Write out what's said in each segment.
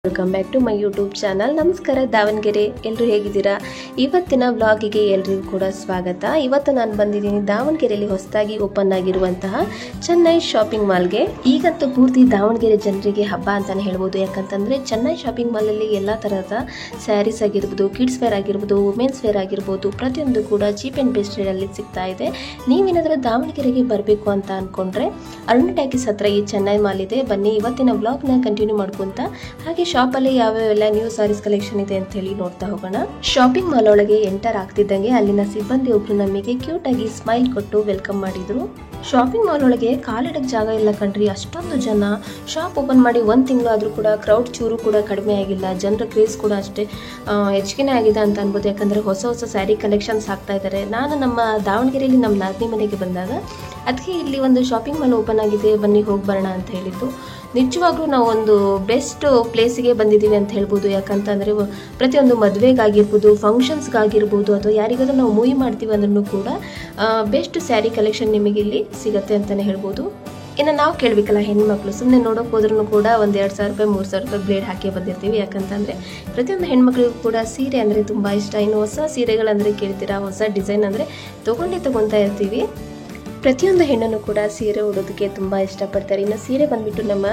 Welcome back to my YouTube channel. ನಮಸ್ಕಾರ ದಾವಣಗೆರೆ, ಎಲ್ಲರೂ ಹೇಗಿದ್ದೀರಾ? ಇವತ್ತಿನ ವ್ಲಾಗಿಗೆ ಎಲ್ರಿಗೂ ಕೂಡ ಸ್ವಾಗತ. ಇವತ್ತು ನಾನು ಬಂದಿದ್ದೀನಿ ದಾವಣಗೆರೆಯಲ್ಲಿ ಹೊಸದಾಗಿ ಓಪನ್ ಆಗಿರುವಂತಹ ಚೆನ್ನೈ ಶಾಪಿಂಗ್ ಮಾಲ್ಗೆ. ಈಗಂತೂ ಪೂರ್ತಿ ದಾವಣಗೆರೆ ಜನರಿಗೆ ಹಬ್ಬ ಅಂತಾನೆ ಹೇಳ್ಬೋದು. ಯಾಕಂತಂದ್ರೆ ಚೆನ್ನೈ ಶಾಪಿಂಗ್ ಮಾಲಲ್ಲಿ ಎಲ್ಲ ತರಹದ ಸ್ಯಾರೀಸ್ ಆಗಿರ್ಬೋದು, ಕಿಡ್ಸ್ ವೇರ್ ಆಗಿರ್ಬೋದು, ವುಮೆನ್ಸ್ ವೇರ್ ಆಗಿರ್ಬೋದು, ಪ್ರತಿಯೊಂದು ಕೂಡ ಚೀಪ್ ಆ್ಯಂಡ್ ಬೆಸ್ಟ್ ರೇಟಲ್ಲಿ ಸಿಗ್ತಾ ಇದೆ. ನೀವೇನಾದರೂ ದಾವಣಗೆರೆಗೆ ಬರಬೇಕು ಅಂತ ಅಂದ್ಕೊಂಡ್ರೆ ಅರುಣ್ ಟಾಕೀಸ್ ಹತ್ರ ಈ ಚೆನ್ನೈ ಮಾಲ್ ಇದೆ. ಬನ್ನಿ ಇವತ್ತಿನ ವ್ಲಾಗ್ನ ಕಂಟಿನ್ಯೂ ಮಾಡ್ಕೊಂತ ಹಾಗೆ ಶಾಪಲ್ಲಿ ಯಾವ್ಯಾವೆಲ್ಲ ನ್ಯೂ ಸಾರೀಸ್ ಕಲೆಕ್ಷನ್ ಇದೆ ಅಂತ ಹೇಳಿ ನೋಡ್ತಾ ಹೋಗೋಣ. ಶಾಪಿಂಗ್ ಮಾಲ್ ಒಳಗೆ ಎಂಟರ್ ಆಗ್ತಿದ್ದಂಗೆ ಅಲ್ಲಿನ ಸಿಬ್ಬಂದಿ ಒಬ್ರು ನಮಗೆ ಕ್ಯೂಟ್ ಆಗಿ ಸ್ಮೈಲ್ ಕೊಟ್ಟು ವೆಲ್ಕಮ್ ಮಾಡಿದ್ರು. ಶಾಪಿಂಗ್ ಮಾಲ್ ಒಳಗೆ ಕಾಲಿಡಕ್ಕೆ ಜಾಗ ಇಲ್ಲ ಕಣ್ರಿ, ಅಷ್ಟೊಂದು ಜನ. ಶಾಪ್ ಓಪನ್ ಮಾಡಿ 1 ತಿಂಗಳು ಆದ್ರೂ ಕೂಡ ಕ್ರೌಡ್ ಚೂರು ಕೂಡ ಕಡಿಮೆ ಆಗಿಲ್ಲ. ಜನರ ಕ್ರೇಜ್ ಕೂಡ ಅಷ್ಟೇ ಹೆಚ್ಚಿಗೆ ಆಗಿದೆ ಅಂತ ಅನ್ಬೋದು. ಯಾಕಂದ್ರೆ ಹೊಸ ಹೊಸ ಸ್ಯಾರಿ ಕಲೆಕ್ಷನ್ಸ್ ಹಾಕ್ತಾ ಇದ್ದಾರೆ. ನಾನು ನಮ್ಮ ದಾವಣಗೆರೆಯಲ್ಲಿ ನಮ್ಮ ನಾದಿನಿ ಮನೆಗೆ ಬಂದಾಗ ಅದಕ್ಕೆ ಇಲ್ಲಿ ಒಂದು ಶಾಪಿಂಗ್ ಮಾಲ್ ಓಪನ್ ಆಗಿದೆ, ಬನ್ನಿ ಹೋಗಿ ಬರೋಣ ಅಂತ ಹೇಳಿದ್ದು. ನಿಜವಾಗ್ಲೂ ನಾವು ಒಂದು ಬೆಸ್ಟ್ ಪ್ಲೇಸಿಗೆ ಬಂದಿದ್ದೀವಿ ಅಂತ ಹೇಳ್ಬೋದು. ಯಾಕಂತಂದರೆ ಪ್ರತಿಯೊಂದು ಮದುವೆಗಾಗಿರ್ಬೋದು, ಫಂಕ್ಷನ್ಸ್ಗಾಗಿರ್ಬೋದು, ಅಥವಾ ಯಾರಿಗಾದ್ರೂ ನಾವು ಮೂವಿ ಮಾಡ್ತೀವಿ ಅಂದ್ರೂ ಕೂಡ ಬೆಸ್ಟ್ ಸ್ಯಾರಿ ಕಲೆಕ್ಷನ್ ನಿಮಗೆ ಇಲ್ಲಿ ಸಿಗುತ್ತೆ ಅಂತಲೇ ಹೇಳ್ಬೋದು. ಇನ್ನು ನಾವು ಕೇಳಬೇಕಲ್ಲ, ಹೆಣ್ಮಕ್ಳು ಸುಮ್ಮನೆ ನೋಡೋಕೆ ಹೋದ್ರೂ ಕೂಡ ಒಂದು 2,000 ರೂಪಾಯಿ 3,000 ರೂಪಾಯಿ ಬ್ಲೇಡ್ ಹಾಕಿ ಬಂದಿರ್ತೀವಿ. ಯಾಕಂತಂದರೆ ಪ್ರತಿಯೊಂದು ಹೆಣ್ಮಕ್ಳಿಗೂ ಕೂಡ ಸೀರೆ ಅಂದರೆ ತುಂಬ ಇಷ್ಟ. ಇನ್ನು ಹೊಸ ಸೀರೆಗಳಂದರೆ ಕೇಳ್ತೀರಾ, ಹೊಸ ಡಿಸೈನ್ ಅಂದರೆ ತೊಗೊಳ್ತಾ ಇರ್ತೀವಿ. ಪ್ರತಿಯೊಂದು ಹೆಣ್ಣನ್ನು ಕೂಡ ಸೀರೆ ಉಡೋದಕ್ಕೆ ತುಂಬ ಇಷ್ಟಪಡ್ತಾರೆ. ಇನ್ನು ಸೀರೆ ಬಂದ್ಬಿಟ್ಟು ನಮ್ಮ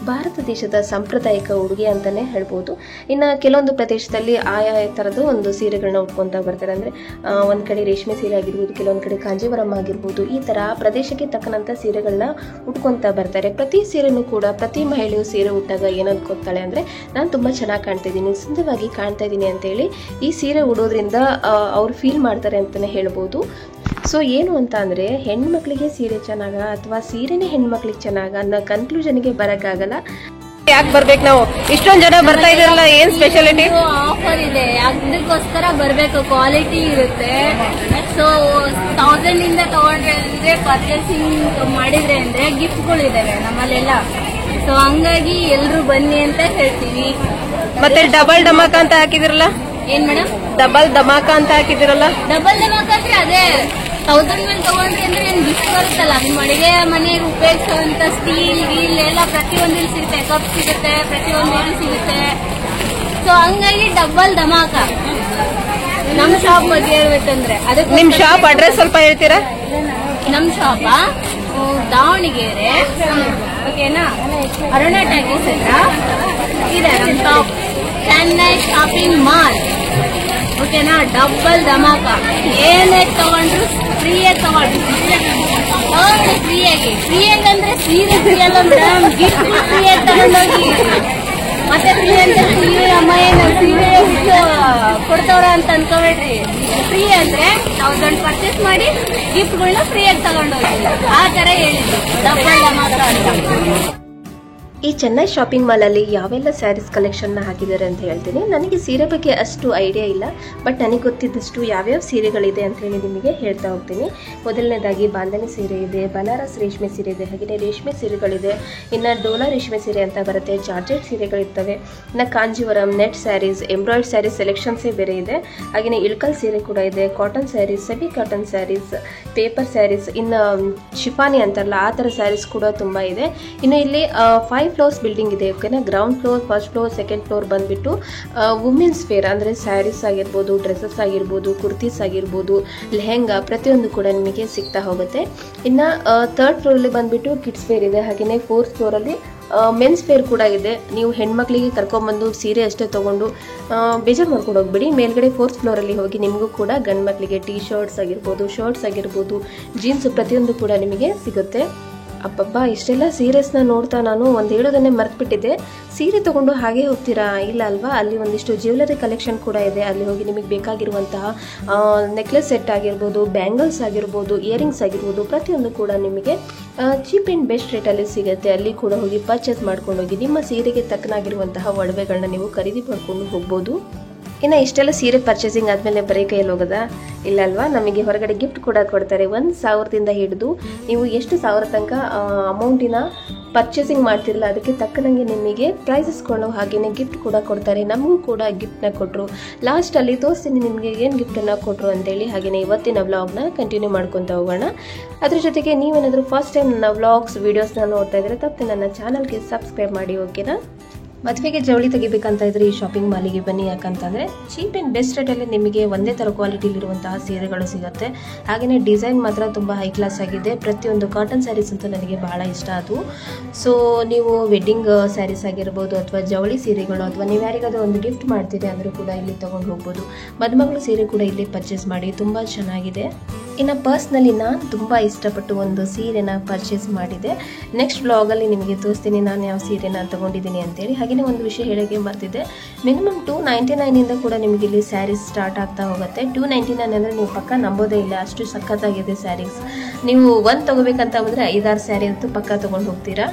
ಭಾರತ ದೇಶದ ಸಾಂಪ್ರದಾಯಿಕ ಉಡುಗೆ ಅಂತಲೇ ಹೇಳ್ಬೋದು. ಇನ್ನು ಕೆಲವೊಂದು ಪ್ರದೇಶದಲ್ಲಿ ಆಯಾ ಥರದ ಒಂದು ಸೀರೆಗಳನ್ನ ಉಟ್ಕೊತಾ ಬರ್ತಾರೆ. ಅಂದರೆ ಒಂದು ಕಡೆ ರೇಷ್ಮೆ ಸೀರೆ ಆಗಿರ್ಬೋದು, ಕೆಲವೊಂದು ಕಡೆ ಕಾಂಜೀವರಂ ಆಗಿರ್ಬೋದು, ಈ ಥರ ಪ್ರದೇಶಕ್ಕೆ ತಕ್ಕನಂಥ ಸೀರೆಗಳನ್ನ ಉಟ್ಕೊತಾ ಬರ್ತಾರೆ. ಪ್ರತಿ ಸೀರೆನೂ ಕೂಡ ಪ್ರತಿ ಮಹಿಳೆಯು ಸೀರೆ ಉಟ್ಟಾಗ ಏನು ಅಂದ್ಕೊತಾಳೆ ಅಂದರೆ, ನಾನು ತುಂಬ ಚೆನ್ನಾಗಿ ಕಾಣ್ತಾ ಇದ್ದೀನಿ, ಸುಂದರವಾಗಿ ಕಾಣ್ತಾ ಇದ್ದೀನಿ ಅಂತೇಳಿ ಈ ಸೀರೆ ಉಡೋದ್ರಿಂದ ಅವ್ರು ಫೀಲ್ ಮಾಡ್ತಾರೆ ಅಂತಲೇ ಹೇಳ್ಬೋದು. ಸೊ ಏನು ಅಂತ ಅಂದರೆ, ಹೆಣ್ಮಕ್ಳಿಗೆ ಸೀರೆ ಚೆನ್ನಾಗ ಅಥವಾ ಸೀರೆನೇ ಹೆಣ್ಮಕ್ಳಿಗೆ ಚೆನ್ನಾಗ ಅನ್ನೋ ಕನ್ಕ್ಲೂಷನ್ಗೆ ಬರೋಕ್ಕಾಗಲ್ಲ. ಯಾಕೆ ಬರ್ಬೇಕು ನಾವು? ಇಷ್ಟೊಂದು ಜನ ಬರ್ತಾ ಇದಾರಲ್ಲ, ಏನ್ ಸ್ಪೆಷಾಲಿಟಿ? ಆಫರ್ ಇದೆ, ಅದಕ್ಕೋಸ್ಕರ ಬರ್ಬೇಕು. ಕ್ವಾಲಿಟಿ ಇರುತ್ತೆ. ಸೊ 1000 ಇಂದ ತಗೊಂಡ್ರೆ ಅಂದ್ರೆ ಪರ್ಚೇಸಿಂಗ್ ಮಾಡಿದ್ರೆ ಅಂದ್ರೆ ಗಿಫ್ಟ್ಗಳಿದಾವೆ ನಮ್ಮಲ್ಲೆಲ್ಲ. ಸೊ ಹಂಗಾಗಿ ಎಲ್ರು ಬನ್ನಿ ಅಂತ ಹೇಳ್ತೀವಿ. ಮತ್ತೆ ಡಬಲ್ ಧಮಾಕ ಅಂತ ಹಾಕಿದಿರಲ್ಲ, ಏನ್ ಮೇಡಮ್? ಡಬಲ್ ಧಮಾಕ ಅಂತ ಹಾಕಿದಿರಲ್ಲ. ಡಬಲ್ ಧಮಾಕ ಅಂದ್ರೆ ಅದೇ 1000 ಮೇಲೆ ತಗೊಂಡ್ರಿ ಅಂದ್ರೆ ಏನ್ ಗಿಫ್ಟ್ ಬರುತ್ತಲ್ಲ, ನಿಮ್ಮ ಅಡಿಗೆ ಮನೆಗೆ ಉಪಯೋಗಿಸುವಂತ ಸ್ಟೀಲ್ ಗೀಲ್ ಎಲ್ಲ ಪ್ರತಿಯೊಂದು ಸಿಗುತ್ತೆ, ಕಪ್ ಸಿಗುತ್ತೆ, ಪ್ರತಿಯೊಂದು ಸಿಗುತ್ತೆ. ಸೊ ಹಂಗಾಗಿ ಡಬಲ್ ಧಮಾಕ. ನಮ್ ಶಾಪ್ ಬಗ್ಗೆ ಹೇಳ್ಬೇಕಂದ್ರೆ ಅದಕ್ಕೆ ನಿಮ್ ಶಾಪ್ ಅಡ್ರೆಸ್ ಸ್ವಲ್ಪ ಹೇಳ್ತೀರಾ? ನಮ್ ಶಾಪ ದಾವಣಗೆರೆ, ಓಕೆನಾ, ಅರುಣ ಟಾಕೀಸ್ ಹತ್ರ ಇದೆ ನಮ್ ಶಾಪ್, ಚೆನ್ನೈ ಶಾಪಿಂಗ್ ಮಾಲ್. ಓಕೆನಾ, ಡಬಲ್ ಧಮಾಕ. ಏನೇ ತಗೊಂಡ್ರು ಫ್ರೀಯಾಗಿ ತಗೊಂಡ್ರು ಫ್ರೀಯಾಗಿ. ಫ್ರೀಯಾಗಿ ಅಂದ್ರೆ ಸೀರೆ ಫ್ರೀ ಅಲ್ಲ ಮೇಡಮ್, ಗಿಫ್ಟ್ ಫ್ರೀಯಾಗಿ ತಗೊಂಡೋಗಿ. ಮತ್ತೆ ಫ್ರೀ ಅಂದ್ರೆ ಸೀರೆ ಅಮ್ಮ ಏನು ಸೀರೆ ಕೊಡ್ತವ್ರ ಅಂತ ಅನ್ಕೋಬೇಡ್ರಿ. ಫ್ರೀ ಅಂದ್ರೆ 1000 ಪರ್ಚೇಸ್ ಮಾಡಿ ಗಿಫ್ಟ್ಗಳನ್ನ ಫ್ರೀಯಾಗಿ ತಗೊಂಡೋಗಿ, ಆ ತರ ಹೇಳಿದ್ರು ಡಬಲ್ ಧಮಾಕ ಅಂತ. ಈ ಚೆನ್ನೈ ಶಾಪಿಂಗ್ ಮಾಲಲ್ಲಿ ಯಾವೆಲ್ಲ ಸ್ಯಾರೀಸ್ ಕಲೆಕ್ಷನ್ನ ಹಾಕಿದ್ದಾರೆ ಅಂತ ಹೇಳ್ತೀನಿ. ನನಗೆ ಸೀರೆ ಬಗ್ಗೆ ಅಷ್ಟು ಐಡಿಯಾ ಇಲ್ಲ, ಬಟ್ ನನಗೆ ಗೊತ್ತಿದ್ದಷ್ಟು ಯಾವ್ಯಾವ ಸೀರೆಗಳಿದೆ ಅಂತ ಹೇಳಿ ನಿಮಗೆ ಹೇಳ್ತಾ ಹೋಗ್ತೀನಿ. ಮೊದಲನೇದಾಗಿ ಬಾಂಧನಿ ಸೀರೆ ಇದೆ, ಬನಾರಸ್ ರೇಷ್ಮೆ ಸೀರೆ ಇದೆ, ಹಾಗೆಯೇ ರೇಷ್ಮೆ ಸೀರೆಗಳಿದೆ. ಇನ್ನು ಡೋಲಾ ರೇಷ್ಮೆ ಸೀರೆ ಅಂತ ಬರುತ್ತೆ, ಜಾರ್ಜೆಟ್ ಸೀರೆಗಳಿರ್ತವೆ. ಇನ್ನು Kanjeevaram, net saris, embroidered saris ಸೆಲೆಕ್ಷನ್ಸೇ ಬೇರೆ ಇದೆ. ಹಾಗೆಯೇ ಇಳ್ಕಲ್ ಸೀರೆ ಕೂಡ ಇದೆ, cotton saris, semi cotton saris, paper saris, ಇನ್ನು ಶಿಫಾನಿ ಅಂತಾರಲ್ಲ ಆ ಥರ ಸ್ಯಾರೀಸ್ ಕೂಡ ತುಂಬ ಇದೆ. ಇನ್ನು ಇಲ್ಲಿ 5 ಫ್ಲೋರ್ಸ್ ಬಿಲ್ಡಿಂಗ್ ಇದೆ. ಓಕೆನಾ, ground floor, first floor, second floor ಬಂದ್ಬಿಟ್ಟು ವುಮೆನ್ಸ್ ವೇರ್ ಅಂದರೆ ಸ್ಯಾರೀಸ್ ಆಗಿರ್ಬೋದು, ಡ್ರೆಸ್ಸಸ್ ಆಗಿರ್ಬೋದು, ಕುರ್ತೀಸ್ ಆಗಿರ್ಬೋದು, ಲೆಹೆಂಗಾ, ಪ್ರತಿಯೊಂದು ಕೂಡ ನಿಮಗೆ ಸಿಗ್ತಾ ಹೋಗುತ್ತೆ. ಇನ್ನು 3rd ಫ್ಲೋರಲ್ಲಿ ಬಂದ್ಬಿಟ್ಟು ಕಿಡ್ಸ್ ವೇರ್ ಇದೆ. ಹಾಗೆಯೇ 4th ಫ್ಲೋರಲ್ಲಿ ಮೆನ್ಸ್ ವೇರ್ ಕೂಡ ಇದೆ. ನೀವು ಹೆಣ್ಮಕ್ಳಿಗೆ ಕರ್ಕೊಂಡ್ಬಂದು ಸೀರೆ ಅಷ್ಟೇ ತೊಗೊಂಡು ಬೇಜಾರು ಮಾಡ್ಕೊಂಡು ಹೋಗ್ಬಿಡಿ. ಮೇಲ್ಗಡೆ 4th ಫ್ಲೋರಲ್ಲಿ ಹೋಗಿ ನಿಮಗೂ ಕೂಡ ಗಂಡು ಮಕ್ಕಳಿಗೆ ಟೀ ಶರ್ಟ್ಸ್ ಆಗಿರ್ಬೋದು, ಶರ್ಟ್ಸ್ ಆಗಿರ್ಬೋದು, ಜೀನ್ಸ್ ಪ್ರತಿಯೊಂದು ಕೂಡ ನಿಮಗೆ ಸಿಗುತ್ತೆ. ಅಪ್ಪಬ್ಬಾ, ಇಷ್ಟೆಲ್ಲ ಸೀರೆಸ್ನ ನೋಡ್ತಾ ನಾನು ಒಂದು ಹೇಳೋದನ್ನೇ ಮರ್ತ್ಬಿಟ್ಟಿದ್ದೆ. ಸೀರೆ ತೊಗೊಂಡು ಹಾಗೆ ಹೋಗ್ತೀರಾ? ಇಲ್ಲ ಅಲ್ವಾ, ಅಲ್ಲಿ ಒಂದಿಷ್ಟು ಜ್ಯುವೆಲರಿ ಕಲೆಕ್ಷನ್ ಕೂಡ ಇದೆ. ಅಲ್ಲಿ ಹೋಗಿ ನಿಮಗೆ ಬೇಕಾಗಿರುವಂತಹ ನೆಕ್ಲೆಸ್ ಸೆಟ್ ಆಗಿರ್ಬೋದು, ಬ್ಯಾಂಗಲ್ಸ್ ಆಗಿರ್ಬೋದು, ಇಯರಿಂಗ್ಸ್ ಆಗಿರ್ಬೋದು, ಪ್ರತಿಯೊಂದು ಕೂಡ ನಿಮಗೆ ಚೀಪ್ ಆ್ಯಂಡ್ ಬೆಸ್ಟ್ ರೇಟಲ್ಲಿ ಸಿಗುತ್ತೆ. ಅಲ್ಲಿ ಕೂಡ ಹೋಗಿ ಪರ್ಚೇಸ್ ಮಾಡ್ಕೊಂಡು ಹೋಗಿ ನಿಮ್ಮ ಸೀರೆಗೆ ತಕ್ಕನಾಗಿರುವಂತಹ ಒಡವೆಗಳನ್ನ ನೀವು ಖರೀದಿ ಮಾಡ್ಕೊಂಡು ಹೋಗ್ಬೋದು. ಇನ್ನು ಇಷ್ಟೆಲ್ಲ ಸೀರೆ ಪರ್ಚೇಸಿಂಗ್ ಆದಮೇಲೆ ಬರೀ ಕೈಯಲ್ಲಿ ಹೋಗೋದಾ? ಇಲ್ಲ ಅಲ್ವಾ, ನಮಗೆ ಹೊರಗಡೆ ಗಿಫ್ಟ್ ಕೂಡ ಕೊಡ್ತಾರೆ. 1,000ದಿಂದ ಹಿಡಿದು ನೀವು ಎಷ್ಟು 1000 ತನಕ ಅಮೌಂಟಿನ ಪರ್ಚೇಸಿಂಗ್ ಮಾಡ್ತಿರಲ್ಲ ಅದಕ್ಕೆ ತಕ್ಕನಂಗೆ ನಿಮಗೆ ಪ್ರೈಸಸ್ಗಳು ಹಾಗೆಯೇ ಗಿಫ್ಟ್ ಕೂಡ ಕೊಡ್ತಾರೆ. ನಮಗೂ ಕೂಡ ಗಿಫ್ಟ್ನ ಕೊಟ್ಟರು. ಲಾಸ್ಟಲ್ಲಿ ತೋರಿಸ್ತೀನಿ ನಿಮಗೆ ಏನು ಗಿಫ್ಟನ್ನು ಕೊಟ್ಟರು ಅಂತೇಳಿ. ಹಾಗೆಯೇ ಇವತ್ತಿನ ವ್ಲಾಗ್ನ ಕಂಟಿನ್ಯೂ ಮಾಡ್ಕೊತಾ ಹೋಗೋಣ. ಅದ್ರ ಜೊತೆಗೆ ನೀವೇನಾದರೂ ಫಸ್ಟ್ ಟೈಮ್ ನನ್ನ ವ್ಲಾಗ್ಸ್ ವೀಡಿಯೋಸ್ನ ನೋಡ್ತಾ ಇದ್ರೆ ತಪ್ಪದೆ ನನ್ನ ಚಾನಲ್ಗೆ ಸಬ್ಸ್ಕ್ರೈಬ್ ಮಾಡಿ, ಓಕೆನಾ? ಮದುವೆಗೆ ಜವಳಿ ತೆಗಿಬೇಕಂತ ಇದ್ರೆ ಈ ಶಾಪಿಂಗ್ ಮಾಲಿಗೆ ಬನ್ನಿ. ಯಾಕಂತಂದರೆ ಚೀಪ್ ಆ್ಯಂಡ್ ಬೆಸ್ಟ್ ರೇಟಲ್ಲಿ ನಿಮಗೆ ಒಂದೇ ಥರ ಕ್ವಾಲಿಟಿಲಿರುವಂತಹ ಸೀರೆಗಳು ಸಿಗುತ್ತೆ. ಹಾಗೆಯೇ ಡಿಸೈನ್ ಮಾತ್ರ ತುಂಬ ಹೈ ಕ್ಲಾಸ್ ಆಗಿದೆ. ಪ್ರತಿಯೊಂದು ಕಾಟನ್ ಸ್ಯಾರೀಸ್ ಅಂತೂ ನನಗೆ ಬಹಳ ಇಷ್ಟ ಆದವು. ಸೊ ನೀವು ವೆಡ್ಡಿಂಗ್ ಸ್ಯಾರೀಸ್ ಆಗಿರ್ಬೋದು ಅಥವಾ ಜವಳಿ ಸೀರೆಗಳು ಅಥವಾ ನೀವು ಯಾರಿಗಾದ್ರೂ ಒಂದು ಗಿಫ್ಟ್ ಮಾಡ್ತೀರಿ ಅಂದರೂ ಕೂಡ ಇಲ್ಲಿ ತೊಗೊಂಡು ಹೋಗ್ಬೋದು. ಮದುಮಗಳು ಸೀರೆ ಕೂಡ ಇಲ್ಲಿ ಪರ್ಚೇಸ್ ಮಾಡಿ, ತುಂಬ ಚೆನ್ನಾಗಿದೆ. ಇನ್ನು ಪರ್ಸ್ನಲಿ ನಾನು ತುಂಬ ಇಷ್ಟಪಟ್ಟು ಒಂದು ಸೀರೆನ ಪರ್ಚೇಸ್ ಮಾಡಿದೆ. ನೆಕ್ಸ್ಟ್ ಬ್ಲಾಗಲ್ಲಿ ನಿಮಗೆ ತೋರಿಸ್ತೀನಿ ನಾನು ಯಾವ ಸೀರೆನ ತೊಗೊಂಡಿದ್ದೀನಿ ಅಂತೇಳಿ. ಹಾಗೆಯೇ ಒಂದು ವಿಷಯ ಹೇಳೋಕ್ಕೆ ಮರ್ತಿದ್ದೆ, ಮಿನಿಮಮ್ 299 ಕೂಡ ನಿಮಗೆ ಇಲ್ಲಿ ಸ್ಯಾರೀಸ್ ಸ್ಟಾರ್ಟ್ ಆಗ್ತಾ ಹೋಗುತ್ತೆ. 299 ಅಂದರೆ ನೀವು ಪಕ್ಕ ನಂಬೋದೇ ಇಲ್ಲ, ಅಷ್ಟು ಸಖತ್ತಾಗಿದೆ ಸ್ಯಾರೀಸ್. ನೀವು ಒಂದು ತೊಗೋಬೇಕಂತ ಅಂದರೆ 5-6 ಸ್ಯಾರಿ ಅಂತೂ ಪಕ್ಕ ತೊಗೊಂಡು ಹೋಗ್ತೀರಾ.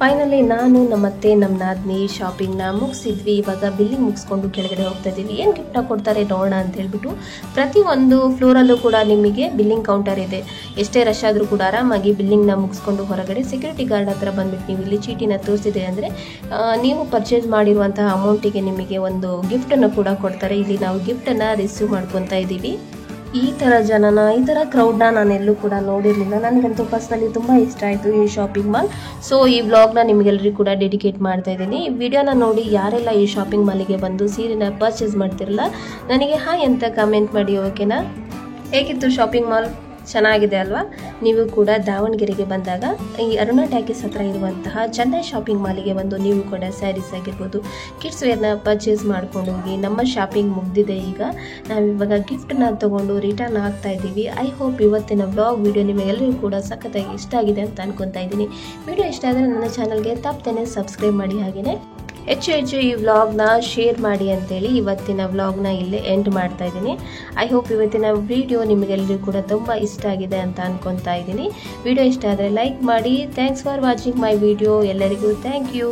ಫೈನಲಿ ನಾನು ನಮ್ಮತ್ತೆ ನಮ್ಮ ನಾದಿನಿ ಶಾಪಿಂಗ್ನ ಮುಗಿಸಿದ್ವಿ. ಇವಾಗ ಬಿಲ್ಲಿಂಗ್ ಮುಗಿಸ್ಕೊಂಡು ಕೆಳಗಡೆ ಹೋಗ್ತಾ ಇದ್ದೀವಿ. ಏನು ಗಿಫ್ಟ್ ಕೊಡ್ತಾರೆ ನೋಡೋಣ ಅಂತ ಹೇಳ್ಬಿಟ್ಟು ಪ್ರತಿಯೊಂದು ಫ್ಲೋರಲ್ಲೂ ಕೂಡ ನಿಮಗೆ ಬಿಲ್ಲಿಂಗ್ ಕೌಂಟರ್ ಇದೆ. ಎಷ್ಟೇ ರಶ್ ಆದರೂ ಕೂಡ ಆರಾಮಾಗಿ ಬಿಲ್ಲಿಂಗ್ನ ಮುಗಿಸ್ಕೊಂಡು ಹೊರಗಡೆ ಸೆಕ್ಯೂರಿಟಿ ಗಾರ್ಡ್ ಹತ್ರ ಬಂದ್ಬಿಟ್ಟು ನೀವು ಇಲ್ಲಿ ಚೀಟಿನ ತೋರಿಸಿದೆ ಅಂದರೆ ನೀವು ಪರ್ಚೇಸ್ ಮಾಡಿರುವಂತಹ ಅಮೌಂಟಿಗೆ ನಿಮಗೆ ಒಂದು ಗಿಫ್ಟನ್ನು ಕೂಡ ಕೊಡ್ತಾರೆ. ಇಲ್ಲಿ ನಾವು ಗಿಫ್ಟನ್ನು ರಿಸೀವ್ ಮಾಡ್ಕೊತಾ ಇದ್ದೀವಿ. ಈ ಥರ ಜನನ, ಈ ಥರ ಕ್ರೌಡ್ನ ನಾನೆಲ್ಲೂ ಕೂಡ ನೋಡಿರಲಿಲ್ಲ. ನನಗಂತೂ ಪರ್ಸ್ನಲಿ ತುಂಬ ಇಷ್ಟ ಆಯಿತು ಈ ಶಾಪಿಂಗ್ ಮಾಲ್. ಸೊ ಈ ವ್ಲಾಗ್ನ ನಿಮಗೆಲ್ಲರಿಗೂ ಕೂಡ ಡೆಡಿಕೇಟ್ ಮಾಡ್ತಾ ಇದ್ದೀನಿ. ಈ ವಿಡಿಯೋನ ನೋಡಿ ಯಾರೆಲ್ಲ ಈ ಶಾಪಿಂಗ್ ಮಾಲಿಗೆ ಬಂದು ಸೀರೆನ ಪರ್ಚೇಸ್ ಮಾಡ್ತಿರಲ್ಲ ನನಗೆ ಹಾಯ್ ಅಂತ ಕಮೆಂಟ್ ಮಾಡಿ, ಓಕೆನಾ? ಹೇಗಿತ್ತು ಶಾಪಿಂಗ್ ಮಾಲ್? ಚೆನ್ನಾಗಿದೆ ಅಲ್ವಾ? ನೀವು ಕೂಡ ದಾವಣಗೆರೆಗೆ ಬಂದಾಗ ಈ ಅರುಣಾ ಟ್ಯಾಕೀಸ್ ಹತ್ರ ಇರುವಂತಹ ಚೆನ್ನೈ ಶಾಪಿಂಗ್ ಮಾಲಿಗೆ ಬಂದು ನೀವು ಕೂಡ ಸ್ಯಾರೀಸ್ ಆಗಿರ್ಬೋದು, ಕಿಡ್ಸ್ ವೇರ್ನ ಪರ್ಚೇಸ್ ಮಾಡ್ಕೊಂಡು ಹೋಗಿ. ನಮ್ಮ ಶಾಪಿಂಗ್ ಮುಗ್ದಿದೆ. ಈಗ ನಾವಿವಾಗ ಗಿಫ್ಟನ್ನ ತೊಗೊಂಡು ರಿಟರ್ನ್ ಆಗ್ತಾ ಇದ್ದೀವಿ. ಐ ಹೋಪ್ ಇವತ್ತಿನ ಬ್ಲಾಗ್ ವಿಡಿಯೋ ನಿಮಗೆಲ್ಲರಿಗೂ ಕೂಡ ಸಖತ್ತಾಗಿ ಇಷ್ಟ ಆಗಿದೆ ಅಂತ ಅನ್ಕೊತಾ ಇದ್ದೀನಿ. ವಿಡಿಯೋ ಇಷ್ಟ ಆದರೆ ನನ್ನ ಚಾನಲ್ಗೆ ತಪ್ಪದೇನೆ ಸಬ್ಸ್ಕ್ರೈಬ್ ಮಾಡಿ, ಹಾಗೆಯೇ ಹೆಚ್ಚು ಹೆಚ್ಚು ಈ ವ್ಲಾಗ್ನ ಶೇರ್ ಮಾಡಿ ಅಂತೇಳಿ ಇವತ್ತಿನ ವ್ಲಾಗ್ನ ಇಲ್ಲೇ ಎಂಡ್ ಮಾಡ್ತಾ ಇದ್ದೀನಿ. ಐ ಹೋಪ್ ಇವತ್ತಿನ ವಿಡಿಯೋ ನಿಮಗೆಲ್ಲರಿಗೂ ಕೂಡ ತುಂಬ ಇಷ್ಟ ಆಗಿದೆ ಅಂತ ಅನ್ಕೊತಾ ಇದ್ದೀನಿ. ವಿಡಿಯೋ ಇಷ್ಟ ಆದರೆ ಲೈಕ್ ಮಾಡಿ. Thanks for watching my video. ಎಲ್ಲರಿಗೂ ಥ್ಯಾಂಕ್ ಯು.